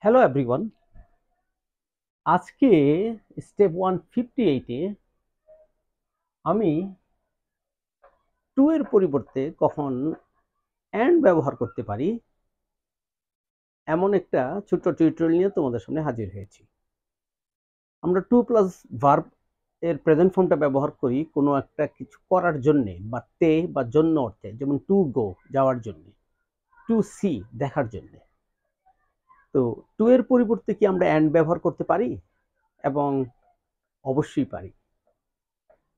Hello everyone. আজকে step 158 আমি two এর পরিবর্তে কখন অ্যান্ড ব্যবহার করতে পারি এমন একটা ছোট্ট টিউটোরিয়াল নিয়ে তোমাদের সামনে হাজির হয়েছি। আমরা টু প্লাস ভার্ব এর প্রেজেন্ট ফর্মটা ব্যবহার করি কোনো একটা কিছু করার জন্যে বা তে বা জন্য অর্থে, যেমন টু গো যাওয়ার জন্যে, টু সি দেখার জন্যে। তো টু এর পরিবর্তে কি আমরা অ্যান্ড ব্যবহার করতে পারি? এবং অবশ্যই পারি,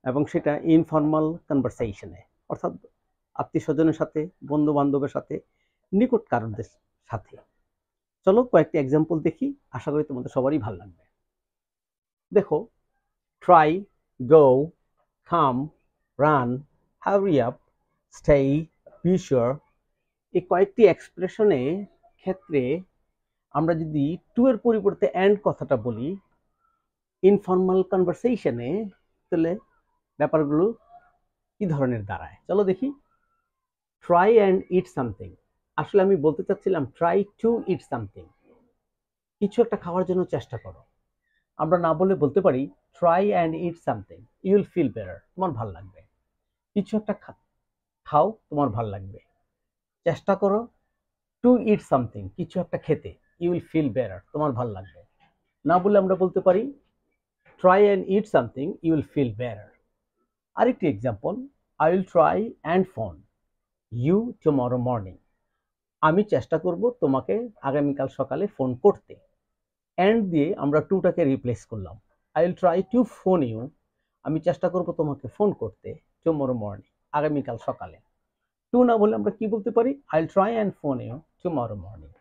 এবং সেটা ইনফর্মাল কনভারসেশনে, অর্থাৎ আত্মীয় স্বজনের সাথে, বন্ধু বান্ধবের সাথে, নিকট কারণদের সাথে। চলো কয়েকটি এক্সাম্পল দেখি, আশা করি তোমাদের সবারই ভালো লাগবে। দেখো, try, go, come, run, hurry up, stay, be sure, এই কয়েকটি এক্সপ্রেশনে ক্ষেত্রে আমরা যদি টু এর পরিবর্তে অ্যান্ড কথাটা বলি ইনফর্মাল কনভারসেশনে, তাহলে ব্যাপারগুলো কি ধরনের দাঁড়ায় চলো দেখি। ট্রাই অ্যান্ড ইট সামথিং, আসলে আমি বলতে চাচ্ছিলাম ট্রাই টু ইট সামথিং, কিছু একটা খাওয়ার জন্য চেষ্টা করো। আমরা না বলে বলতে পারি try and eat something, you will feel better, তোমার ভালো লাগবে। কিছু একটা খাও, তোমার ভালো লাগবে। চেষ্টা করো, টু ইট সামথিং, কিছু একটা খেতে, ইউ উইল ফিল বেটার, তোমার ভালো লাগবে। না বলে আমরা বলতে পারি try and eat something, you will feel better. আরেকটি example, I will try and phone you tomorrow morning, আমি চেষ্টা করব তোমাকে আগামীকাল সকালে ফোন করতে। অ্যান্ড দিয়ে আমরা টুটাকে রিপ্লেস করলাম। I will try to phone you, আমি চেষ্টা করব তোমাকে ফোন করতে টুমরো মর্নিং, আগামীকাল সকালে। টু না বলে আমরা কি বলতে পারি, I will try and phone you tomorrow morning.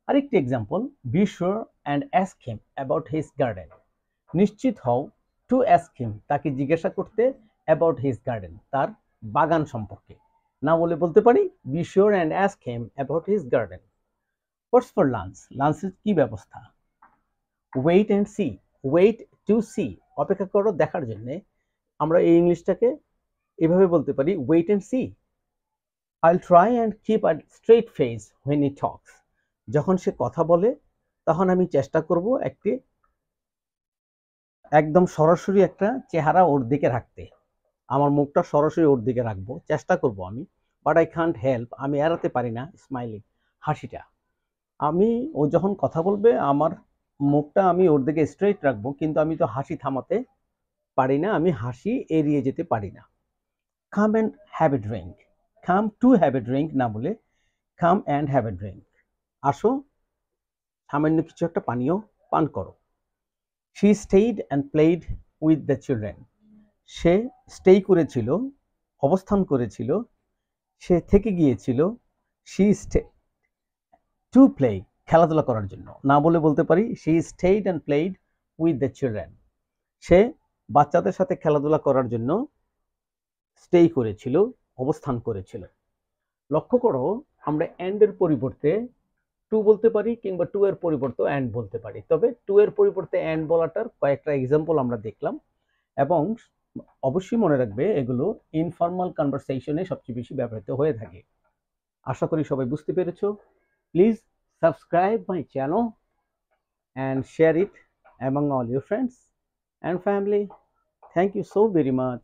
আরেকটি example, be sure and ask him about his garden, নিশ্চিত হও, টু অ্যাস্ক হিম, তাকে জিজ্ঞাসা করতে, অ্যাবাউট হিজ গার্ডেন, তার বাগান সম্পর্কে। না বলে বলতে পারি be sure and ask him about his garden. What's for lunch, লাঞ্চের কি ব্যবস্থা? Wait and see, wait to see, অপেক্ষা করো দেখার জন্যে। আমরা এই ইংলিশটাকে এভাবে বলতে পারি, wait and see. I will try and keep a straight face when he talks, যখন সে কথা বলে তখন আমি চেষ্টা করব একদম সরাসরি একটা চেহারা ওর দিকে রাখতে, আমার মুখটা সরাসরি ওর দিকে রাখবো, চেষ্টা করব আমি। বাট আই কান্ট হেল্প, আমি এড়াতে পারি না স্মাইলিং, হাসিটা। আমি, ও যখন কথা বলবে আমার মুখটা আমি ওর দিকে স্ট্রেট রাখবো, কিন্তু আমি তো হাসি থামাতে পারি না, আমি হাসি এড়িয়ে যেতে পারি না। Come and have a drink, come to have a drink না বলে come and have a drink, আসো সামান্য কিছু একটা পানীয় পান করো। She stayed and played with the children, সে স্টে করেছিল, অবস্থান করেছিল, সে থেকে গিয়েছিল, শি স্টে টু প্লে, খেলাধুলা করার জন্য। না বলে বলতে পারি she stayed and played with the children, সে বাচ্চাদের সাথে খেলাধুলা করার জন্য স্টে করেছিল, অবস্থান করেছিল। লক্ষ্য করো, আমরা অ্যান্ড এর পরিবর্তে টু বলতে পারি, কিংবা টু এর পরিবর্তে অ্যান্ড বলতে পারি। তবে টু এর পরিবর্তে অ্যান্ড বলাটার কয়েকটা এক্সাম্পল আমরা দেখলাম, এবং অবশ্যই মনে রাখবে এগুলো ইনফর্মাল কনভারসেশনে সবচেয়ে বেশি ব্যবহৃত হয়ে থাকে। আশা করি সবাই বুঝতে পেরেছো। Please subscribe my channel and share it among all your friends and family. Thank you so very much.